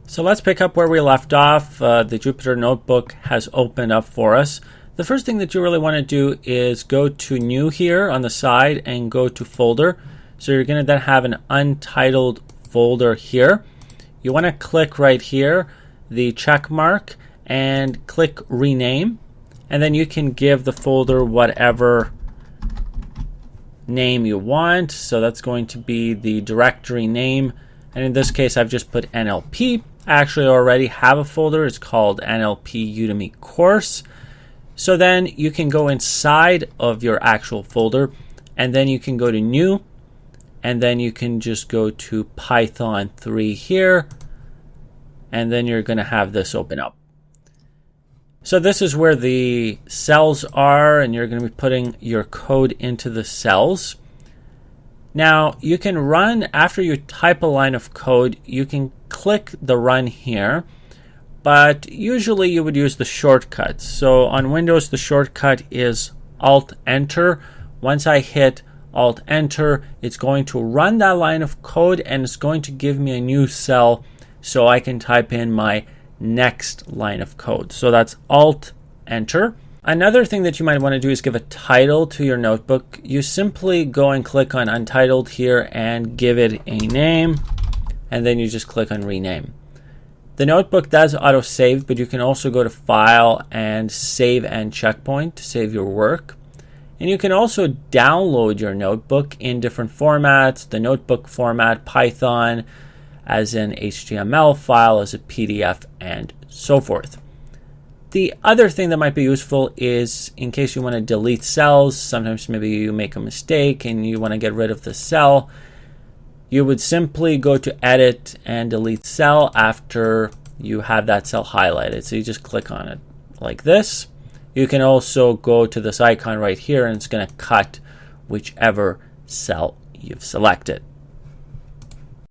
So let's pick up where we left off. The Jupyter Notebook has opened up for us. The first thing that you really want to do is go to New here on the side and go to Folder. So you're going to then have an untitled folder here. You want to click right here, the check mark, and click Rename. And then you can give the folder whatever name you want. So that's going to be the directory name. And in this case, I've just put NLP. I actually already have a folder. It's called NLP Udemy course. So then you can go inside of your actual folder, and then you can go to New, and then you can just go to Python 3 here, and then you're going to have this open up. So this is where the cells are, and you're going to be putting your code into the cells. Now, you can run, after you type a line of code, you can click the run here, but usually you would use the shortcuts. So on Windows, the shortcut is Alt-Enter. Once I hit Alt-Enter, it's going to run that line of code, and it's going to give me a new cell so I can type in my next line of code. So that's Alt-Enter. Another thing that you might want to do is give a title to your notebook. You simply go and click on Untitled here and give it a name, and then you just click on Rename. The notebook does auto-save, but you can also go to File and Save and Checkpoint to save your work. And you can also download your notebook in different formats, the notebook format, Python, as an HTML file, as a PDF, and so forth. The other thing that might be useful is in case you want to delete cells, sometimes maybe you make a mistake and you want to get rid of the cell, you would simply go to Edit and Delete Cell after you have that cell highlighted. So you just click on it like this. You can also go to this icon right here, and it's going to cut whichever cell you've selected.